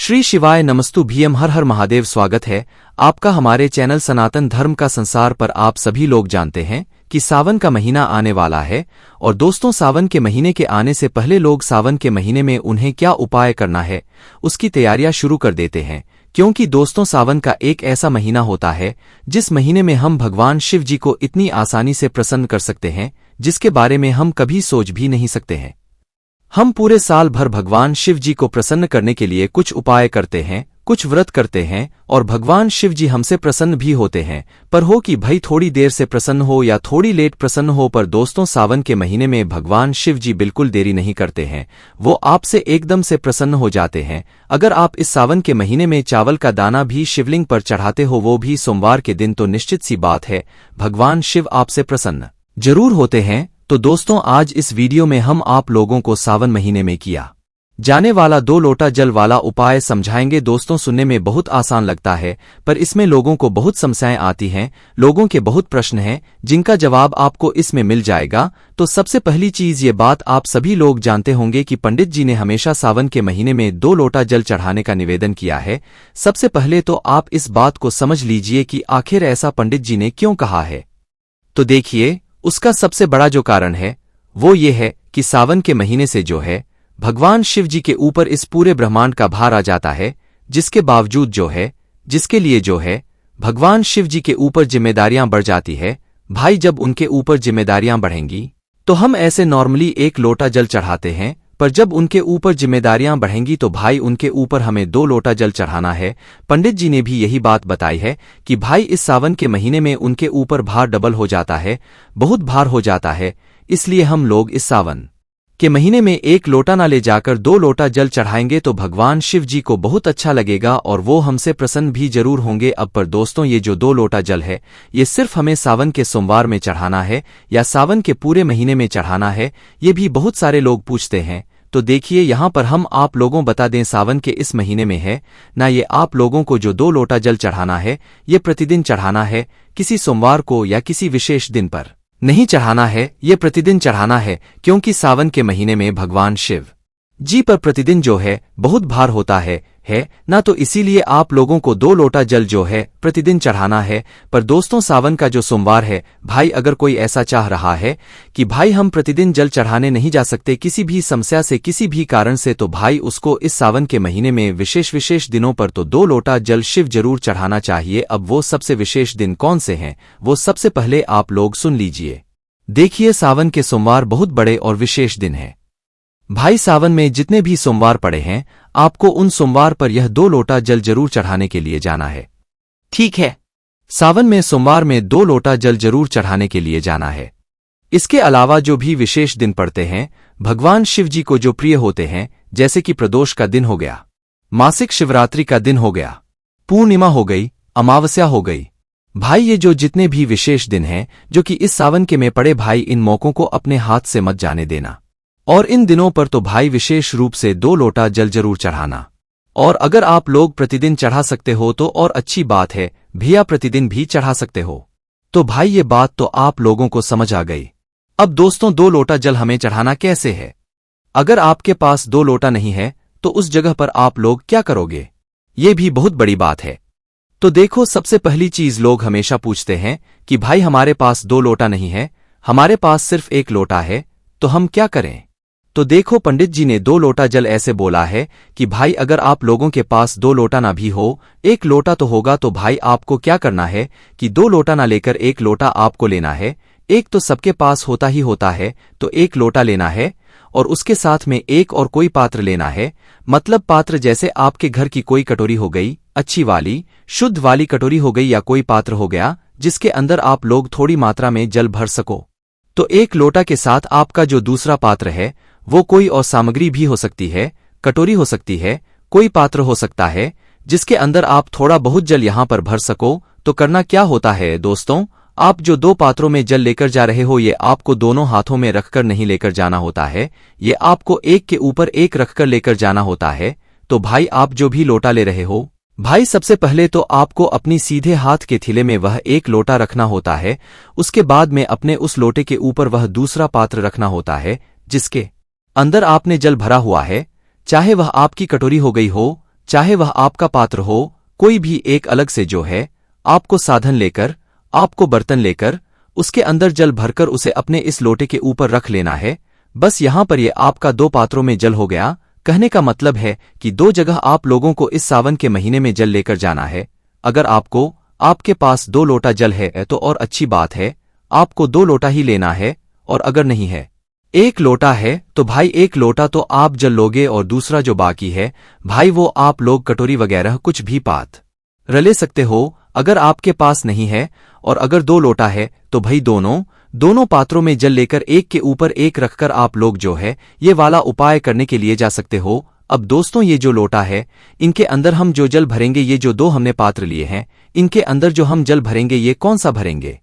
श्री शिवाय नमस्तु भीम हर हर महादेव। स्वागत है आपका हमारे चैनल सनातन धर्म का संसार पर। आप सभी लोग जानते हैं कि सावन का महीना आने वाला है और दोस्तों सावन के महीने के आने से पहले लोग सावन के महीने में उन्हें क्या उपाय करना है उसकी तैयारियां शुरू कर देते हैं, क्योंकि दोस्तों सावन का एक ऐसा महीना होता है जिस महीने में हम भगवान शिव जी को इतनी आसानी से प्रसन्न कर सकते हैं जिसके बारे में हम कभी सोच भी नहीं सकते हैं। हम पूरे साल भर भगवान शिव जी को प्रसन्न करने के लिए कुछ उपाय करते हैं, कुछ व्रत करते हैं और भगवान शिव जी हमसे प्रसन्न भी होते हैं। पर हो कि भाई थोड़ी देर से प्रसन्न हो या थोड़ी लेट प्रसन्न हो, पर दोस्तों सावन के महीने में भगवान शिव जी बिल्कुल देरी नहीं करते हैं, वो आपसे एकदम से प्रसन्न हो जाते हैं। अगर आप इस सावन के महीने में चावल का दाना भी शिवलिंग पर चढ़ाते हो, वो भी सोमवार के दिन, तो निश्चित सी बात है भगवान शिव आपसे प्रसन्न जरूर होते हैं। तो दोस्तों आज इस वीडियो में हम आप लोगों को सावन महीने में किया जाने वाला 2 लोटा जल वाला उपाय समझाएंगे। दोस्तों सुनने में बहुत आसान लगता है, पर इसमें लोगों को बहुत समस्याएं आती हैं, लोगों के बहुत प्रश्न हैं जिनका जवाब आपको इसमें मिल जाएगा। तो सबसे पहली चीज ये बात आप सभी लोग जानते होंगे कि पंडित जी ने हमेशा सावन के महीने में 2 लोटा जल चढ़ाने का निवेदन किया है। सबसे पहले तो आप इस बात को समझ लीजिए कि आखिर ऐसा पंडित जी ने क्यों कहा है। तो देखिए, उसका सबसे बड़ा जो कारण है वो ये है कि सावन के महीने से जो है भगवान शिव जी के ऊपर इस पूरे ब्रह्मांड का भार आ जाता है, जिसके बावजूद जो है, जिसके लिए जो है भगवान शिव जी के ऊपर जिम्मेदारियां बढ़ जाती है। भाई जब उनके ऊपर जिम्मेदारियां बढ़ेंगी तो हम ऐसे नॉर्मली 1 लोटा जल चढ़ाते हैं, पर जब उनके ऊपर जिम्मेदारियां बढ़ेंगी तो भाई उनके ऊपर हमें 2 लोटा जल चढ़ाना है। पंडित जी ने भी यही बात बताई है कि भाई इस सावन के महीने में उनके ऊपर भार डबल हो जाता है, बहुत भार हो जाता है। इसलिए हम लोग इस सावन के महीने में 1 लोटा ना ले जाकर 2 लोटा जल चढ़ाएंगे तो भगवान शिव जी को बहुत अच्छा लगेगा और वो हमसे प्रसन्न भी जरूर होंगे। अब पर दोस्तों ये जो 2 लोटा जल है ये सिर्फ हमें सावन के सोमवार में चढ़ाना है या सावन के पूरे महीने में चढ़ाना है, ये भी बहुत सारे लोग पूछते हैं। तो देखिए यहाँ पर हम आप लोगों बता दें सावन के इस महीने में है ना, ये आप लोगों को जो 2 लोटा जल चढ़ाना है ये प्रतिदिन चढ़ाना है, किसी सोमवार को या किसी विशेष दिन पर नहीं चढ़ाना है, ये प्रतिदिन चढ़ाना है। क्योंकि सावन के महीने में भगवान शिव जी पर प्रतिदिन जो है बहुत भार होता है ना, तो इसीलिए आप लोगों को 2 लोटा जल जो है प्रतिदिन चढ़ाना है। पर दोस्तों सावन का जो सोमवार है, भाई अगर कोई ऐसा चाह रहा है कि भाई हम प्रतिदिन जल चढ़ाने नहीं जा सकते किसी भी समस्या से, किसी भी कारण से, तो भाई उसको इस सावन के महीने में विशेष दिनों पर तो 2 लोटा जल शिव जरूर चढ़ाना चाहिए। अब वो सबसे विशेष दिन कौन से हैं वो सबसे पहले आप लोग सुन लीजिए। देखिए सावन के सोमवार बहुत बड़े और विशेष दिन है। भाई सावन में जितने भी सोमवार पड़े हैं आपको उन सोमवार पर यह 2 लोटा जल जरूर चढ़ाने के लिए जाना है, ठीक है। सावन में सोमवार में 2 लोटा जल जरूर चढ़ाने के लिए जाना है। इसके अलावा जो भी विशेष दिन पड़ते हैं भगवान शिव जी को जो प्रिय होते हैं, जैसे कि प्रदोष का दिन हो गया, मासिक शिवरात्रि का दिन हो गया, पूर्णिमा हो गई, अमावस्या हो गई, भाई ये जो जितने भी विशेष दिन हैं जो कि इस सावन के में पड़े, भाई इन मौकों को अपने हाथ से मत जाने देना और इन दिनों पर तो भाई विशेष रूप से 2 लोटा जल जरूर चढ़ाना। और अगर आप लोग प्रतिदिन चढ़ा सकते हो तो और अच्छी बात है, भैया प्रतिदिन भी चढ़ा सकते हो। तो भाई ये बात तो आप लोगों को समझ आ गई। अब दोस्तों 2 लोटा जल हमें चढ़ाना कैसे है। अगर आपके पास 2 लोटा नहीं है तो उस जगह पर आप लोग क्या करोगे, ये भी बहुत बड़ी बात है। तो देखो सबसे पहली चीज लोग हमेशा पूछते हैं कि भाई हमारे पास 2 लोटा नहीं है, हमारे पास सिर्फ 1 लोटा है, तो हम क्या करें। तो देखो पंडित जी ने 2 लोटा जल ऐसे बोला है कि भाई अगर आप लोगों के पास 2 लोटा ना भी हो, 1 लोटा तो होगा, तो भाई आपको क्या करना है कि 2 लोटा ना लेकर 1 लोटा आपको लेना है। एक तो सबके पास होता ही होता है, तो 1 लोटा लेना है और उसके साथ में 1 और कोई पात्र लेना है। मतलब पात्र जैसे आपके घर की कोई कटोरी हो गई, अच्छी वाली शुद्ध वाली कटोरी हो गई, या कोई पात्र हो गया जिसके अंदर आप लोग थोड़ी मात्रा में जल भर सको। तो 1 लोटा के साथ आपका जो दूसरा पात्र है वो कोई और सामग्री भी हो सकती है, कटोरी हो सकती है, कोई पात्र हो सकता है जिसके अंदर आप थोड़ा बहुत जल यहां पर भर सको। तो करना क्या होता है दोस्तों, आप जो 2 पात्रों में जल लेकर जा रहे हो ये आपको दोनों हाथों में रखकर नहीं लेकर जाना होता है, ये आपको एक के ऊपर एक रखकर लेकर जाना होता है। तो भाई आप जो भी लोटा ले रहे हो, भाई सबसे पहले तो आपको अपनी सीधे हाथ के थिले में वह 1 लोटा रखना होता है। उसके बाद में अपने उस लोटे के ऊपर वह दूसरा पात्र रखना होता है जिसके अंदर आपने जल भरा हुआ है, चाहे वह आपकी कटोरी हो गई हो, चाहे वह आपका पात्र हो, कोई भी एक अलग से जो है, आपको साधन लेकर, आपको बर्तन लेकर, उसके अंदर जल भरकर उसे अपने इस लोटे के ऊपर रख लेना है। बस यहां पर ये आपका 2 पात्रों में जल हो गया। कहने का मतलब है कि 2 जगह आप लोगों को इस सावन के महीने में जल लेकर जाना है। अगर आपके पास 2 लोटा जल है तो और अच्छी बात है, आपको 2 लोटा ही लेना है। और अगर नहीं है, 1 लोटा है तो भाई 1 लोटा तो आप जल लोगे और दूसरा जो बाकी है भाई वो आप लोग कटोरी वगैरह कुछ भी पात्र ले सकते हो। अगर आपके पास नहीं है और अगर 2 लोटा है तो भाई दोनों पात्रों में जल लेकर एक के ऊपर एक रखकर आप लोग जो है ये वाला उपाय करने के लिए जा सकते हो। अब दोस्तों ये जो लोटा है इनके अंदर हम जो जल भरेंगे, ये जो 2 हमने पात्र लिए हैं इनके अंदर जो हम जल भरेंगे ये कौन सा भरेंगे?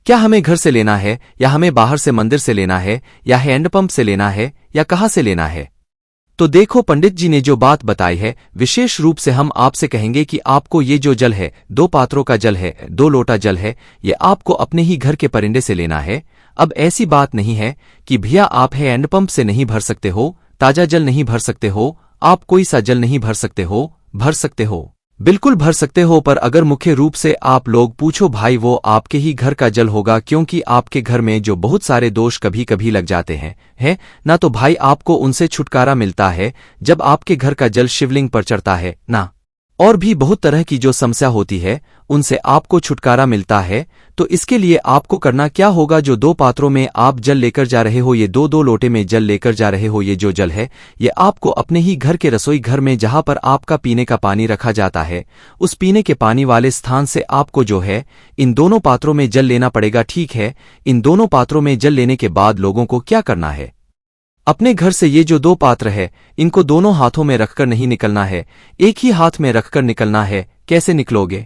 क्या हमें घर से लेना है या हमें बाहर से मंदिर से लेना है या हैंडपंप से लेना है या कहाँ से लेना है? तो देखो पंडित जी ने जो बात बताई है विशेष रूप से हम आपसे कहेंगे कि आपको ये जो जल है 2 पात्रों का जल है, 2 लोटा जल है, ये आपको अपने ही घर के परिंदे से लेना है। अब ऐसी बात नहीं है कि भैया आप हैंडपंप से नहीं भर सकते हो, ताजा जल नहीं भर सकते हो, आप कोई सा जल नहीं भर सकते हो, बिल्कुल भर सकते हो। पर अगर मुख्य रूप से आप लोग पूछो भाई वो आपके ही घर का जल होगा, क्योंकि आपके घर में जो बहुत सारे दोष कभी कभी लग जाते हैं ना, तो भाई आपको उनसे छुटकारा मिलता है जब आपके घर का जल शिवलिंग पर चढ़ता है ना। और भी बहुत तरह की जो समस्या होती है उनसे आपको छुटकारा मिलता है। तो इसके लिए आपको करना क्या होगा, जो 2 पात्रों में आप जल लेकर जा रहे हो, ये 2 लोटे में जल लेकर जा रहे हो, ये जो जल है ये आपको अपने ही घर के रसोई घर में जहां पर आपका पीने का पानी रखा जाता है उस पीने के पानी वाले स्थान से आपको जो है इन दोनों पात्रों में जल लेना पड़ेगा। ठीक है, इन दोनों पात्रों में जल लेने के बाद लोगों को क्या करना है, अपने घर से ये जो 2 पात्र है इनको दोनों हाथों में रखकर नहीं निकलना है, एक ही हाथ में रखकर निकलना है। कैसे निकलोगे?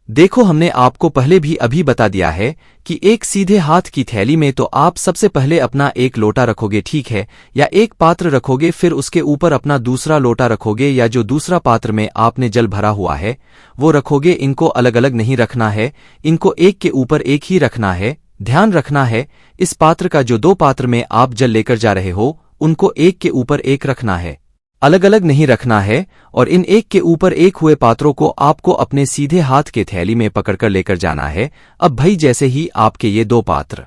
देखो हमने आपको पहले भी अभी बता दिया है कि एक सीधे हाथ की थैली में तो आप सबसे पहले अपना 1 लोटा रखोगे, ठीक है, या 1 पात्र रखोगे, फिर उसके ऊपर अपना दूसरा लोटा रखोगे या जो दूसरा पात्र में आपने जल भरा हुआ है वो रखोगे। इनको अलग अलग नहीं रखना है, इनको एक के ऊपर एक ही रखना है। ध्यान रखना है इस पात्र का जो 2 पात्र में आप जल लेकर जा रहे हो उनको एक के ऊपर एक रखना है, अलग अलग नहीं रखना है। और इन एक के ऊपर एक हुए पात्रों को आपको अपने सीधे हाथ के थैली में पकड़कर लेकर जाना है। अब भाई जैसे ही आपके ये 2 पात्र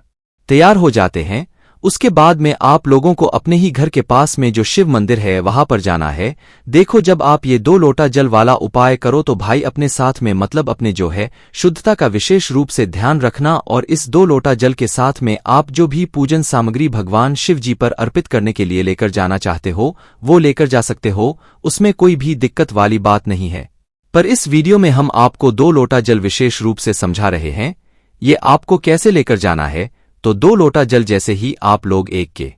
तैयार हो जाते हैं उसके बाद में आप लोगों को अपने ही घर के पास में जो शिव मंदिर है वहां पर जाना है। देखो जब आप ये 2 लोटा जल वाला उपाय करो तो भाई अपने साथ में मतलब अपने जो है शुद्धता का विशेष रूप से ध्यान रखना। और इस 2 लोटा जल के साथ में आप जो भी पूजन सामग्री भगवान शिव जी पर अर्पित करने के लिए लेकर जाना चाहते हो वो लेकर जा सकते हो, उसमें कोई भी दिक्कत वाली बात नहीं है। पर इस वीडियो में हम आपको 2 लोटा जल विशेष रूप से समझा रहे हैं, ये आपको कैसे लेकर जाना है। तो 2 लोटा जल जैसे ही आप लोग एक के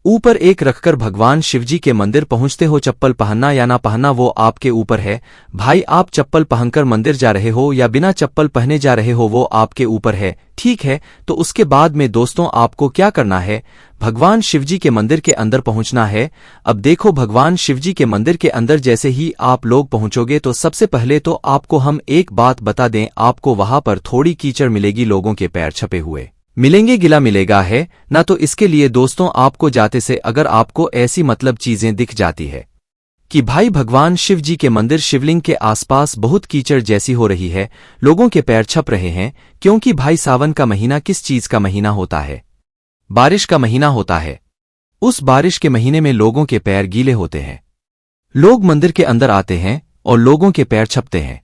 ऊपर एक रखकर भगवान शिवजी के मंदिर पहुंचते हो, चप्पल पहनना या ना पहनना वो आपके ऊपर है। भाई आप चप्पल पहनकर मंदिर जा रहे हो या बिना चप्पल पहने जा रहे हो वो आपके ऊपर है, ठीक है। तो उसके बाद में दोस्तों आपको क्या करना है, भगवान शिवजी के मंदिर के अंदर पहुंचना है। अब देखो भगवान शिवजी के मंदिर के अंदर जैसे ही आप लोग पहुंचोगे तो सबसे पहले तो आपको हम एक बात बता दें, आपको वहां पर थोड़ी कीचड़ मिलेगी, लोगों के पैर छपे हुए मिलेंगे, गिला मिलेगा है ना। तो इसके लिए दोस्तों आपको जाते से अगर आपको ऐसी मतलब चीजें दिख जाती है कि भाई भगवान शिव जी के मंदिर शिवलिंग के आसपास बहुत कीचड़ जैसी हो रही है, लोगों के पैर छप रहे हैं, क्योंकि भाई सावन का महीना किस चीज का महीना होता है? बारिश का महीना होता है। उस बारिश के महीने में लोगों के पैर गीले होते हैं, लोग मंदिर के अंदर आते हैं और लोगों के पैर छपते हैं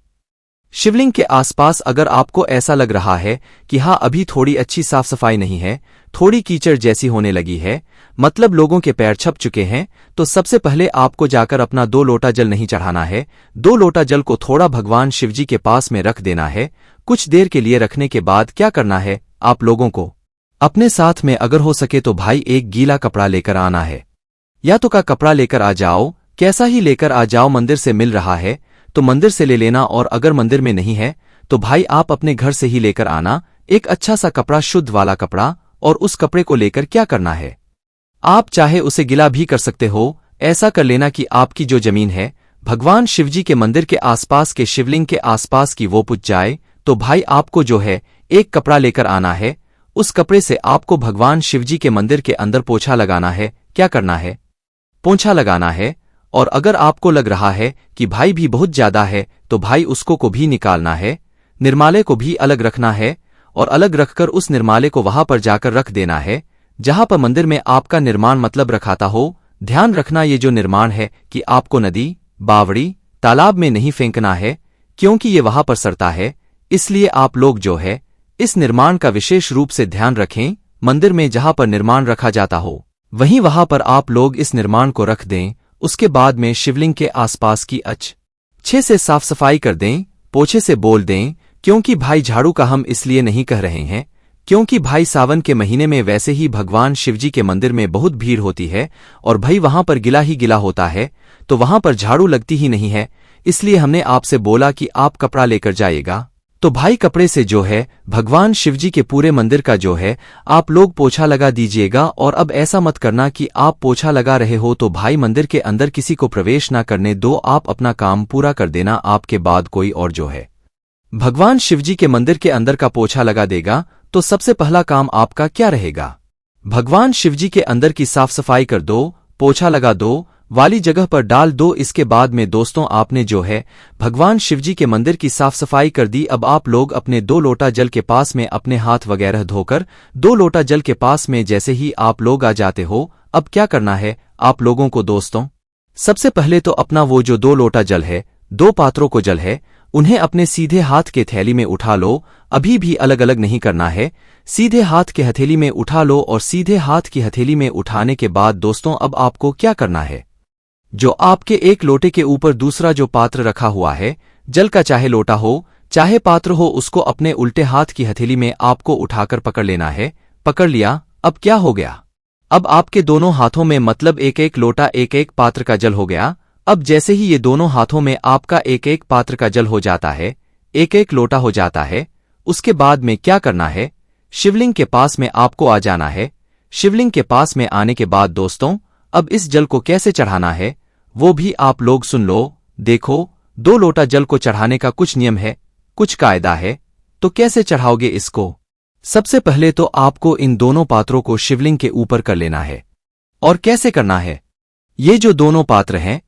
शिवलिंग के आसपास। अगर आपको ऐसा लग रहा है कि हाँ अभी थोड़ी अच्छी साफ सफाई नहीं है, थोड़ी कीचड़ जैसी होने लगी है, मतलब लोगों के पैर छप चुके हैं, तो सबसे पहले आपको जाकर अपना 2 लोटा जल नहीं चढ़ाना है। 2 लोटा जल को थोड़ा भगवान शिवजी के पास में रख देना है। कुछ देर के लिए रखने के बाद क्या करना है, आप लोगों को अपने साथ में अगर हो सके तो भाई एक गीला कपड़ा लेकर आना है, या तो का कपड़ा लेकर आ जाओ, कैसा ही लेकर आ जाओ। मंदिर से मिल रहा है तो मंदिर से ले लेना, और अगर मंदिर में नहीं है तो भाई आप अपने घर से ही लेकर आना एक अच्छा सा कपड़ा, शुद्ध वाला कपड़ा। और उस कपड़े को लेकर क्या करना है, आप चाहे उसे गिला भी कर सकते हो। ऐसा कर लेना कि आपकी जो जमीन है भगवान शिवजी के मंदिर के आसपास के शिवलिंग के आसपास की वो पुज जाए। तो भाई आपको जो है एक कपड़ा लेकर आना है, उस कपड़े से आपको भगवान शिवजी के मंदिर के अंदर पोछा लगाना है। क्या करना है, पोछा लगाना है। और अगर आपको लग रहा है कि भाई भी बहुत ज्यादा है तो भाई उसको को भी निकालना है, निर्माले को भी अलग रखना है और अलग रखकर उस निर्माले को वहां पर जाकर रख देना है जहां पर मंदिर में आपका निर्माण मतलब रखाता हो। ध्यान रखना ये जो निर्माण है कि आपको नदी, बावड़ी, तालाब में नहीं फेंकना है क्योंकि ये वहां पर सड़ता है। इसलिए आप लोग जो है इस निर्माण का विशेष रूप से ध्यान रखें। मंदिर में जहां पर निर्माण रखा जाता हो वहां पर आप लोग इस निर्माण को रख दें। उसके बाद में शिवलिंग के आसपास की अच्छे से साफ सफाई कर दें, पोछे से बोल दें। क्योंकि भाई झाड़ू का हम इसलिए नहीं कह रहे हैं क्योंकि भाई सावन के महीने में वैसे ही भगवान शिवजी के मंदिर में बहुत भीड़ होती है और भाई वहां पर गिला ही गिला होता है तो वहां पर झाड़ू लगती ही नहीं है। इसलिए हमने आपसे बोला कि आप कपड़ा लेकर जाइएगा तो भाई कपड़े से जो है भगवान शिवजी के पूरे मंदिर का जो है आप लोग पोछा लगा दीजिएगा। और अब ऐसा मत करना कि आप पोछा लगा रहे हो तो भाई मंदिर के अंदर किसी को प्रवेश ना करने दो। आप अपना काम पूरा कर देना, आपके बाद कोई और जो है भगवान शिवजी के मंदिर के अंदर का पोछा लगा देगा। तो सबसे पहला काम आपका क्या रहेगा? भगवान शिवजी के अंदर की साफ सफाई कर दो, पोछा लगा दो, वाली जगह पर डाल दो। इसके बाद में दोस्तों आपने जो है भगवान शिवजी के मंदिर की साफ सफाई कर दी। अब आप लोग अपने 2 लोटा जल के पास में अपने हाथ वगैरह धोकर 2 लोटा जल के पास में जैसे ही आप लोग आ जाते हो, अब क्या करना है आप लोगों को दोस्तों? सबसे पहले तो अपना वो जो 2 लोटा जल है, 2 पात्रों को जल है, उन्हें अपने सीधे हाथ के थैली में उठा लो। अभी भी अलग अलग नहीं करना है, सीधे हाथ के हथेली में उठा लो। और सीधे हाथ की हथेली में उठाने के बाद दोस्तों अब आपको क्या करना है? जो आपके एक लोटे के ऊपर दूसरा जो पात्र रखा हुआ है जल का, चाहे लोटा हो चाहे पात्र हो, उसको अपने उल्टे हाथ की हथेली में आपको उठाकर पकड़ लेना है। पकड़ लिया, अब क्या हो गया? अब आपके दोनों हाथों में मतलब एक एक लोटा एक एक पात्र का जल हो गया। अब जैसे ही ये दोनों हाथों में आपका एक एक पात्र का जल हो जाता है, एक एक लोटा हो जाता है, उसके बाद में क्या करना है? शिवलिंग के पास में आपको आ जाना है। शिवलिंग के पास में आने के बाद दोस्तों अब इस जल को कैसे चढ़ाना है वो भी आप लोग सुन लो। देखो 2 लोटा जल को चढ़ाने का कुछ नियम है, कुछ कायदा है। तो कैसे चढ़ाओगे इसको? सबसे पहले तो आपको इन दोनों पात्रों को शिवलिंग के ऊपर कर लेना है। और कैसे करना है? ये जो दोनों पात्र हैं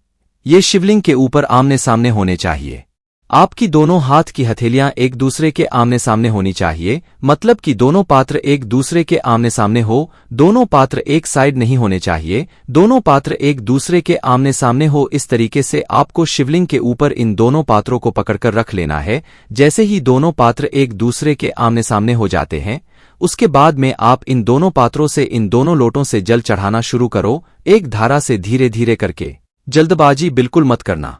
ये शिवलिंग के ऊपर आमने सामने होने चाहिए। आपकी दोनों हाथ की हथेलियां एक दूसरे के आमने सामने होनी चाहिए, मतलब कि दोनों पात्र एक दूसरे के आमने सामने हो। दोनों पात्र एक साइड नहीं होने चाहिए, दोनों पात्र एक दूसरे के आमने सामने हो। इस तरीके से आपको शिवलिंग के ऊपर इन दोनों पात्रों को पकड़कर रख लेना है। जैसे ही दोनों पात्र एक दूसरे के आमने सामने हो जाते हैं, उसके बाद में आप इन दोनों पात्रों से इन दोनों लोटों से जल चढ़ाना शुरू करो, एक धारा से धीरे धीरे करके। जल्दबाजी बिल्कुल मत करना,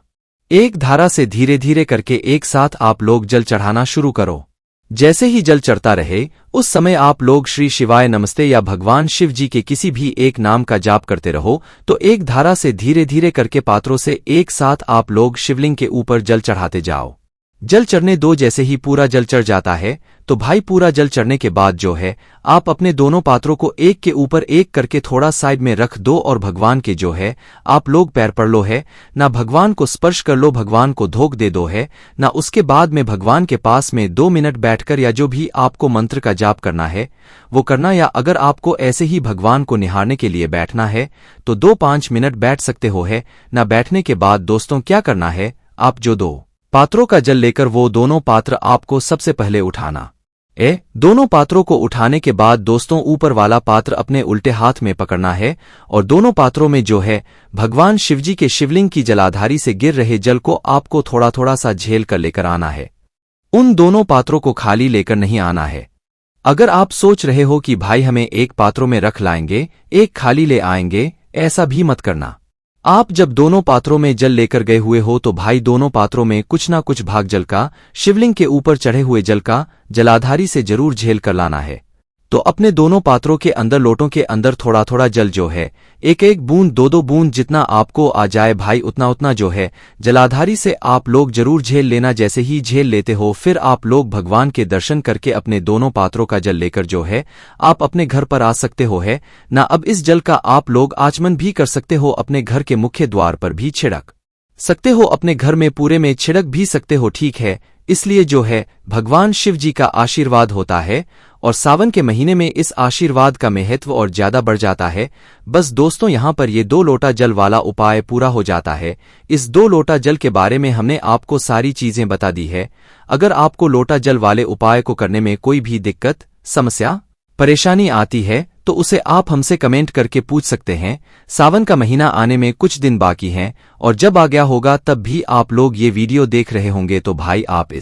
एक धारा से धीरे धीरे करके एक साथ आप लोग जल चढ़ाना शुरू करो। जैसे ही जल चढ़ता रहे उस समय आप लोग श्री शिवाय नमस्ते या भगवान शिव जी के किसी भी एक नाम का जाप करते रहो। तो एक धारा से धीरे धीरे करके पात्रों से एक साथ आप लोग शिवलिंग के ऊपर जल चढ़ाते जाओ। जल चढ़ने दो। जैसे ही पूरा जल चढ़ जाता है तो भाई पूरा जल चढ़ने के बाद जो है आप अपने दोनों पात्रों को एक के ऊपर एक करके थोड़ा साइड में रख दो और भगवान के जो है आप लोग पैर पड़ लो है, ना भगवान को स्पर्श कर लो, भगवान को धोख दे दो है ना। उसके बाद में भगवान के पास में 2 मिनट बैठकर या जो भी आपको मंत्र का जाप करना है वो करना, या अगर आपको ऐसे ही भगवान को निहारने के लिए बैठना है तो 2-5 मिनट बैठ सकते हो है ना। बैठने के बाद दोस्तों क्या करना है, आप जो 2 पात्रों का जल लेकर वो दोनों पात्र आपको सबसे पहले उठाना। दोनों पात्रों को उठाने के बाद दोस्तों ऊपर वाला पात्र अपने उल्टे हाथ में पकड़ना है और दोनों पात्रों में जो है भगवान शिवजी के शिवलिंग की जलाधारी से गिर रहे जल को आपको थोड़ा थोड़ा सा झेल कर लेकर आना है। उन दोनों पात्रों को खाली लेकर नहीं आना है। अगर आप सोच रहे हो कि भाई हमें एक पात्रों में रख लाएंगे एक खाली ले आएंगे, ऐसा भी मत करना। आप जब दोनों पात्रों में जल लेकर गए हुए हो तो भाई दोनों पात्रों में कुछ ना कुछ भाग जल का शिवलिंग के ऊपर चढ़े हुए जल का जलाधारी से जरूर झेल कर लाना है। तो अपने दोनों पात्रों के अंदर लोटों के अंदर थोड़ा थोड़ा जल जो है एक एक बूंद 2-2 बूंद जितना आपको आ जाए भाई उतना उतना जो है जलाधारी से आप लोग जरूर झेल लेना। जैसे ही झेल लेते हो फिर आप लोग भगवान के दर्शन करके अपने दोनों पात्रों का जल लेकर जो है आप अपने घर पर आ सकते हो है ना। अब इस जल का आप लोग आचमन भी कर सकते हो, अपने घर के मुख्य द्वार पर भी छिड़क सकते हो, अपने घर में पूरे में छिड़क भी सकते हो, ठीक है। इसलिए जो है भगवान शिव जी का आशीर्वाद होता है और सावन के महीने में इस आशीर्वाद का महत्व और ज्यादा बढ़ जाता है। बस दोस्तों यहाँ पर ये 2 लोटा जल वाला उपाय पूरा हो जाता है। इस 2 लोटा जल के बारे में हमने आपको सारी चीजें बता दी है। अगर आपको लोटा जल वाले उपाय को करने में कोई भी दिक्कत, समस्या, परेशानी आती है तो उसे आप हमसे कमेंट करके पूछ सकते हैं। सावन का महीना आने में कुछ दिन बाकी हैं और जब आ गया होगा तब भी आप लोग ये वीडियो देख रहे होंगे, तो भाई आप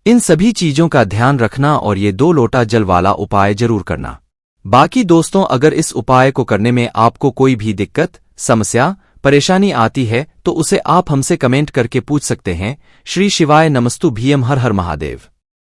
इन सभी चीजों का ध्यान रखना और ये 2 लोटा जल वाला उपाय जरूर करना। बाकी दोस्तों, अगर इस उपाय को करने में आपको कोई भी दिक्कत, समस्या, परेशानी आती है तो उसे आप हमसे कमेंट करके पूछ सकते हैं। श्री शिवाय नमस्तु भीम, हर हर महादेव।